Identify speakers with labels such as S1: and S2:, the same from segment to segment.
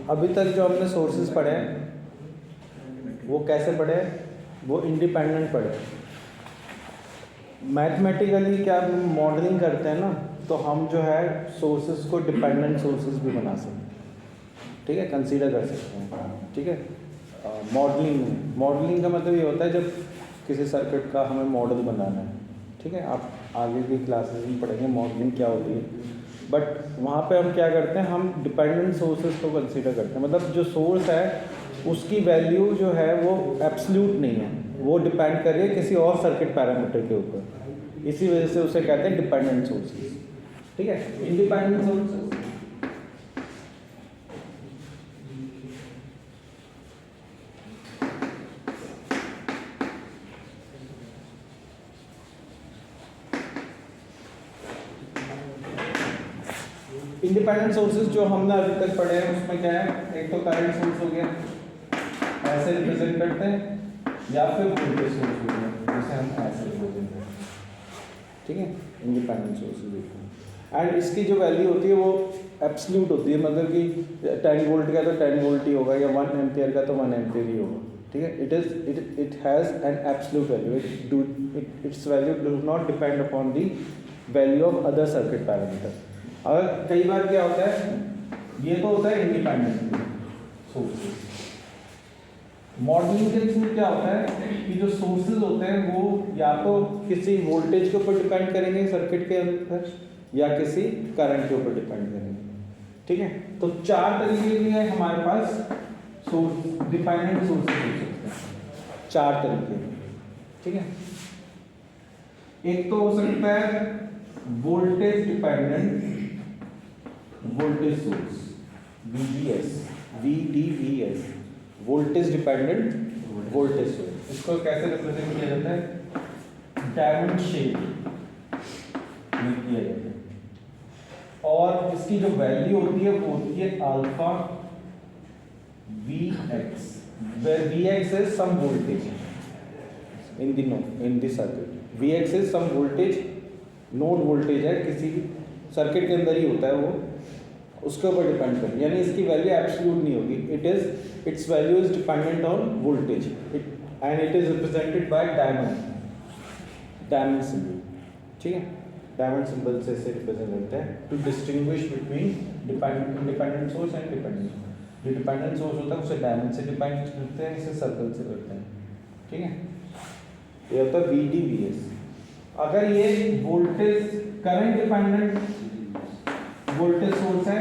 S1: अभी तक जो हमने सोर्सेज पढ़े हैं वो कैसे पढ़े, वो इंडिपेंडेंट पढ़े। मैथमेटिकली क्या मॉडलिंग करते हैं ना, तो हम जो है सोर्सेज को डिपेंडेंट सोर्सेज भी बना सकते हैं, ठीक है, कंसीडर कर सकते हैं, ठीक है। मॉडलिंग का मतलब ये होता है जब किसी सर्किट का हमें मॉडल बनाना है, ठीक है। आप आगे की क्लासेस में पढ़ेंगे मॉडलिंग क्या होती है, बट वहाँ पे हम क्या करते हैं, हम डिपेंडेंट सोर्सेज को कंसीडर करते हैं। मतलब जो सोर्स है उसकी वैल्यू जो है वो एब्सोल्यूट नहीं है, वो डिपेंड कर रही है किसी और सर्किट पैरामीटर के ऊपर, इसी वजह से उसे कहते हैं डिपेंडेंट सोर्सेज, ठीक है। इंडिपेंडेंट सोर्सेज इंडिपेंडेंट सोर्सेज जो हमने अभी तक पढ़े हैं उसमें क्या है, एक तो करंट सोर्स हो गया, ऐसे रिप्रेजेंट करते हैं, या फिर वोल्टेज सोर्स हो गया जिसे हम ऐसे रिप्रेजेंट करते हैं, ठीक है। इंडिपेंडेंट सोर्सेज होते हैं एंड इसकी जो वैल्यू होती है वो एब्सोल्यूट होती है, मतलब कि 10 वोल्ट का तो 10 वोल्ट ही होगा, या 1 एम्पियर का तो 1 एम्पियर ही होगा, ठीक है। It has an absolute value, it's value do not depend upon the value of other circuit parameter. अगर कई बार क्या होता है, ये तो होता है इंडिपेंडेंट सोर्सेज। मॉडलिंग के थ्रू क्या होता है कि जो सोर्सेज होते हैं वो या तो किसी वोल्टेज के ऊपर डिपेंड करेंगे सर्किट के अंदर, या किसी करंट के ऊपर डिपेंड करेंगे, ठीक है। तो 4 तरीके भी है हमारे पास सोर्स, डिपेंडेंट सोर्सेज हो सकते हैं 4 तरीके, ठीक है। एक तो हो सकता है voltage dependent voltage source, VDVS, voltage dependent voltage source. इसको कैसे रिप्रेजेंट किया जाता है, डायमंड शेप में किया जाता है, और इसकी जो वैल्यू होती है वो होती है alpha Vx, where Vx is some voltage in the circuit. Vx is some voltage, node voltage है, किसी सर्किट के अंदर ही होता है वो, उसके ऊपर डिपेंड कर, यानी इसकी वैल्यू एब्सोल्यूट नहीं होगी, its value is dependent on voltage and it is represented by diamond symbol, ठीक है। डायमंड सिंबल से इसे रिप्रेजेंट करते हैं to distinguish between independent source and dependent source. जो डिपेंडेंट सोर्स होता है उसे डायमंड से डिपेंड करते हैं, इसे सर्कल से करते हैं, ठीक है। ये होता है VDVS। अगर ये voltage current dependent voltage source है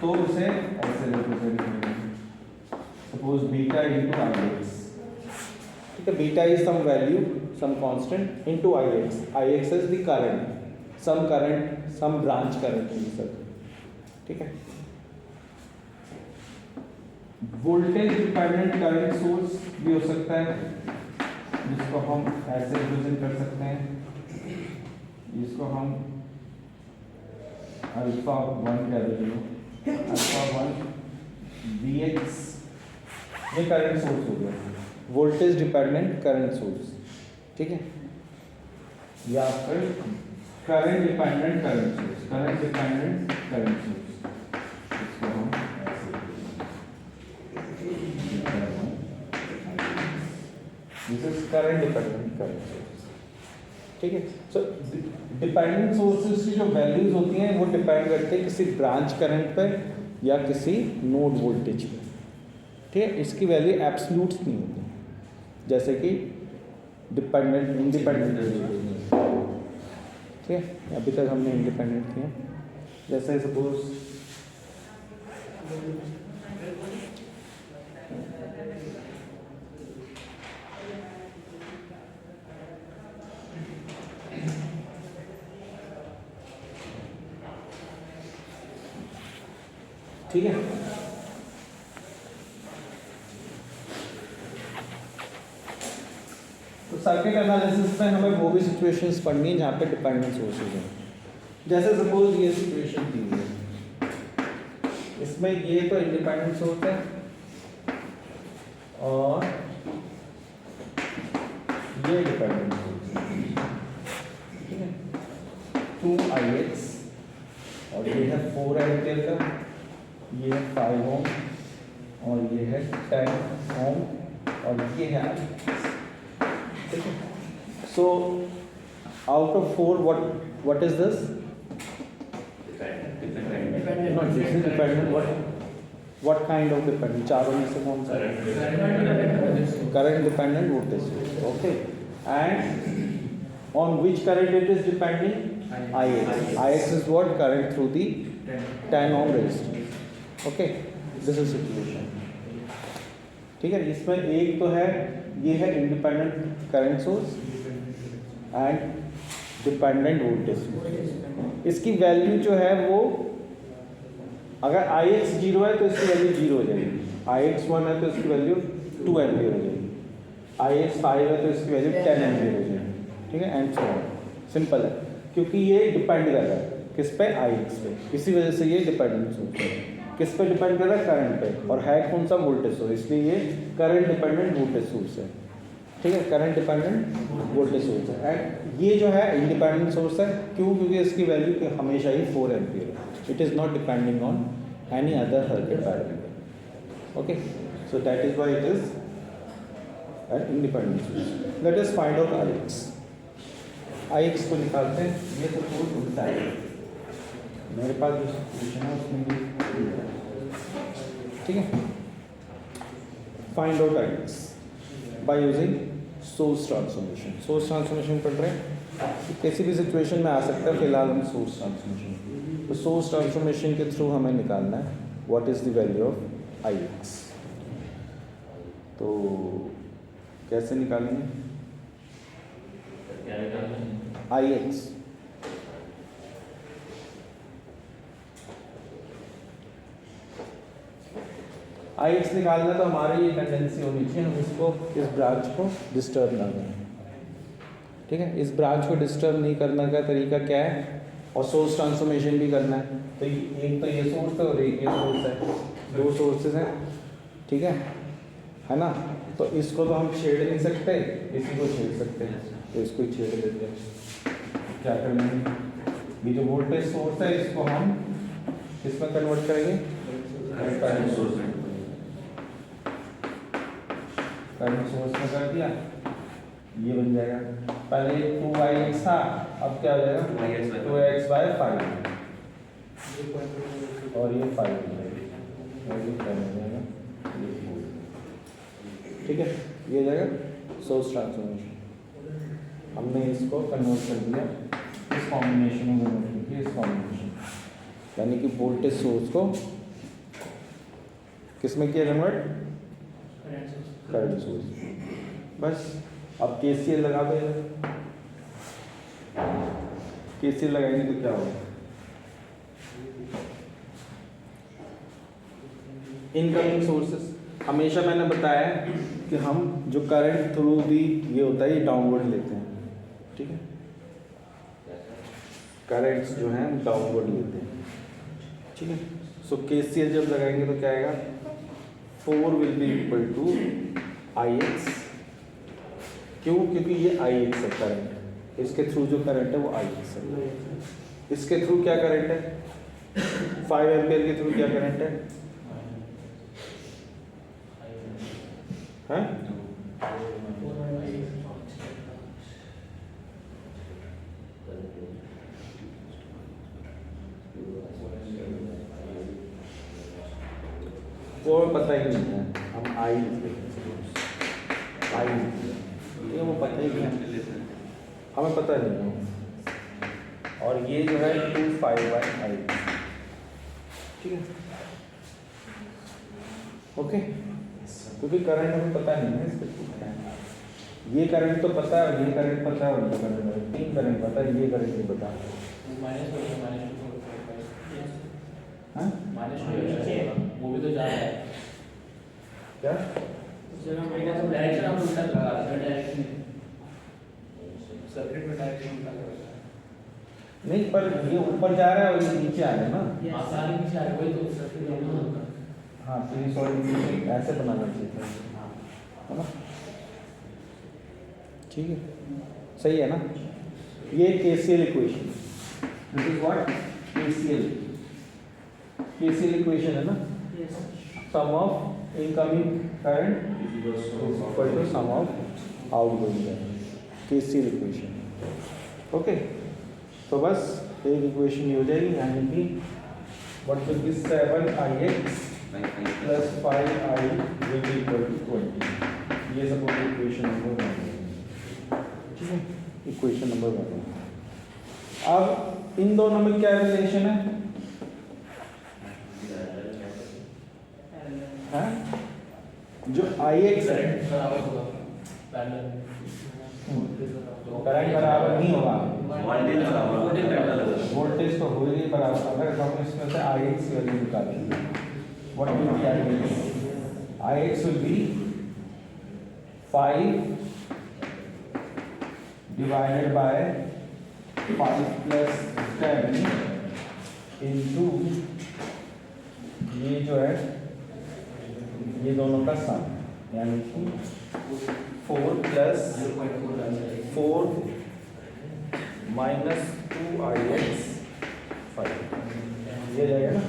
S1: तो उसे ऐसे रिप्रेजेंट करेंगे, सपोज बीटा इंटू Ix, ठीक है। Beta is some value, some constant into Ix is the current, some branch current in circuit, ठीक है। वोल्टेज डिपेंडेंट करंट सोर्स भी हो सकता है, जिसको हम ऐसे रिप्रेजेंट कर सकते हैं, जिसको हम अल्फा 1 कह देते हैं, अल्फा 1 Vx, ये करंट सोर्स हो गया, वोल्टेज डिपेंडेंट करंट सोर्स, ठीक है। या फिर करंट डिपेंडेंट करंट सोर्स, इसको हम ऐसे, this is current dependent current source, ठीक है। सो डिपेंडेंट सोर्सेज की जो वैल्यूज होती हैं वो डिपेंड करते हैं किसी ब्रांच करंट पर या किसी नोड वोल्टेज पर, ठीक है। इसकी वैल्यू एब्सोल्यूट नहीं होती, जैसे कि डिपेंडेंट इंडिपेंडेंट, ठीक है। अभी तक हमने इंडिपेंडेंट किया, जैसे सपोज ठीक है। तो सर्किट एनालिसिस में हमें वो भी सिचुएशंस पढ़नी है जहाँ पे डिपेंडेंट सोर्सेज हैं। जैसे सपोज ये सिचुएशन थी है, इसमें ये तो इंडिपेंडेंट सोर्स है और ये डिपेंडेंट सोर्स है, ठीक है। 2Ix और ये है 4 एम्पियर का, ये है 5 ओम और ये है 10 ओम और ये है IX, ठीक है। So out of 4 what is this? Not this is dependent. What kind of dependent? चारों में से कौन सा? Current dependent voltage source. Okay. And on which current it is depending? IX. IX is what? Current through the 10 ohm resistor. Okay. This is situation. ठीक है, इसमें एक तो है, ये है independent current source and dependent voltage source. इसकी value जो है वो, अगर IX 0 है तो इसकी वैल्यू 0 हो जाएगी, IX 1 है तो इसकी वैल्यू 2 एम्पियर हो जाएगी, IX 5 है तो इसकी वैल्यू 10 एम्पियर हो जाएगी, ठीक है, एंड सो ऑन। सिंपल है, क्योंकि ये डिपेंड कर रहा है किस पे? IX पे। इसी वजह से ये डिपेंडेंट सोर्स है। किस पे डिपेंड कर रहा है? करंट पे। और है कौन सा? वोल्टेज सोर्स, इसलिए ये करंट डिपेंडेंट वोल्टेज सोर्स है, ठीक है, करंट डिपेंडेंट वोल्टेज सोर्स है। एंड ये जो है इंडिपेंडेंट सोर्स है, क्यों? क्योंकि इसकी वैल्यू हमेशा ही 4 एम्पियर है। It is not depending on any other circuit parameter. Okay, so that is why it is an independent source. Let us find out IX। IX को निकालते हैं। ये तो सोर्स उल्टा है, मेरे पास जो सॉल्यूशन है उसमें भी, ठीक है। Find out IX by using source transformation. Source transformation पढ़ रहे हैं, किसी भी सिचुएशन में आ सकता है, फिलहाल हम सोर्स ट्रांसफॉर्मेशन। तो सोर्स ट्रांसफॉर्मेशन के थ्रू हमें निकालना है what is the value of IX। तो कैसे निकालेंगे IX? IX निकालना तो हमारी ये टेंडेंसी होनी चाहिए, हम इसको, इस ब्रांच को डिस्टर्ब ना करें, ठीक है। इस ब्रांच को डिस्टर्ब नहीं करने का तरीका क्या है? और सोर्स ट्रांसफॉर्मेशन भी करना है, तो एक तो ये सोर्स है और एक ये सोर्स है, दो सोर्सेज हैं, ठीक है ना। तो इसको तो हम छेड़ नहीं सकते, इसी को छेड़ सकते हैं, तो इसको ही छेड़ देते हैं। क्या करना है? ये जो वोल्टेज सोर्स है इसको हम किसमें कन्वर्ट करेंगे? करंट सोर्स में। करंट सोर्स में कर दिया, ये बन जाएगा। पहले 2IX था, अब क्या हो जाएगा? 2X/5 और ये 5 हो जाएगा, ठीक है। ये हो जाएगा सोर्स ट्रांसफॉर्मेशन। हमने इसको कन्वर्ट कर दिया, इस कॉम्बिनेशन में कन्वर्ट कर दिया, इस कॉम्बिनेशन, यानी कि वोल्टेज सोर्स को किसमें किया कन्वर्ट? Current source. बस अब KCL लगा दो। KCL लगाएंगे तो क्या होगा? इनकमिंग सोर्सेस, हमेशा मैंने बताया कि हम जो करंट थ्रू दी ये होता है, ये डाउनवर्ड लेते हैं, ठीक है। करंट्स जो हैं डाउनवर्ड लेते हैं, ठीक है। सो KCL जब लगाएंगे तो क्या आएगा? 4 will be equal to IX। क्यों? क्योंकि ये IX है करंट, इसके थ्रू जो करंट है वो IX है। इसके थ्रू क्या करंट है? 5 एम्पियर के थ्रू क्या करंट है? हैं? वो हमें पता ही नहीं है, हम आई ये वो पता ही नहीं है, हमें पता नहीं है। और ये जो है 2/5/I, ठीक है, ओके। क्योंकि करंट हमें पता नहीं है, इसके थ्रू क्या है। ये करंट तो पता है, ये करंट पता है, और ये करंट, 3 करंट पता है, ये करंट नहीं पता। हाँ?
S2: वो भी तो जा रहा है
S1: क्या?
S2: डायरेक्शन हम उल्टा लगा रहे हैं, डायरेक्शन सर्किट में डायरेक्शन उल्टा लगा रहा है।
S1: नहीं, पर ये ऊपर जा रहा है और ये नीचे आ रहा है ना।
S2: आसानी नीचे आ रहा है, वही तो सर्किट में होगा।
S1: हाँ, तो ये सॉरी ऐसे बनाना चाहिए था, है ना, ठीक है, सही है ना। ये KCL equation, this is what KCL equation है ना। Sum of incoming current is equal to sum of outgoing current, KCL equation. Okay, तो बस एक इक्वेशन ये हो जाएगी, यानी कि what will be 7ix plus 5i will be equal to 20। ये सपोज इक्वेशन नंबर 1 है, ठीक है, इक्वेशन नंबर 1 है। अब इन दोनों में क्या रिलेशन है? हाँ? जो ix है करंट बराबर नहीं होगा, वोल्टेज तो हो ही बराबर। अगर हम इसमें से ix की वैल्यू निकालेंगे, what will B ix will be 5 divided by 5 plus 10 into ये जो है ये दोनों का सम, यानी कि 4 प्लस 4 माइनस 2ix 5, ये जाएगा ना,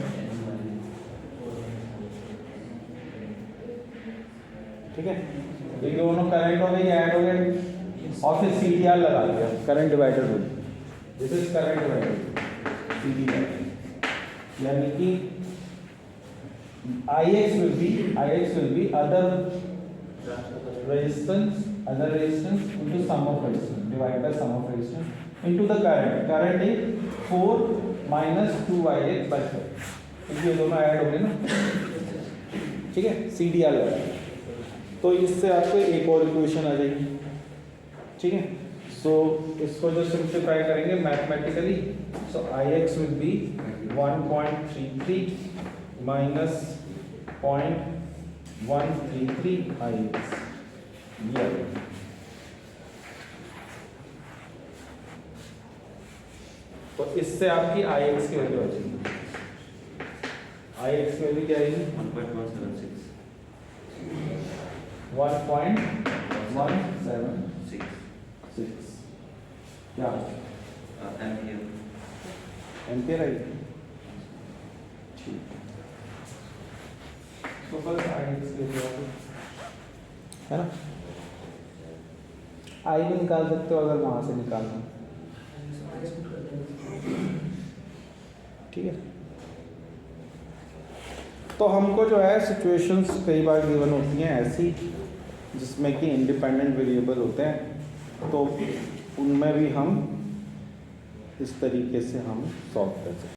S1: ठीक है। ये दोनों करंट हो गए, ऐड हो गए, और फिर CDR लगा दिया, करंट डिवाइडेड हो, this is current divided CDR, यानी कि ix will be other resistance into sum of resistance divided by sum of resistance into the current is 4 minus 2ix by 5। ये दोनों ऐड हो गए ना, ठीक है, CDR लगा, तो इससे आपको एक और इक्वेशन आ जाएगी, ठीक है। सो इसको जो सिंप्लीफाई करेंगे mathematically, so ix will be 1.33 minus 0.133 ix, ये आ गया। तो इससे आपकी ix की वैल्यू आ जाएगी, ix की वैल्यू क्या आएगी?
S3: 1.176
S1: क्या एम्पियर आएगी, ठीक है। तो बस ix की वैल्यू है ना, आई भी निकाल सकते हो अगर वहां से निकालना, ठीक है। तो हमको जो है सिचुएशंस कई बार गिवन होती हैं ऐसी जिसमें कि इंडिपेंडेंट वेरिएबल होते हैं, तो उनमें भी हम इस तरीके से हम सॉल्व कर सकते हैं।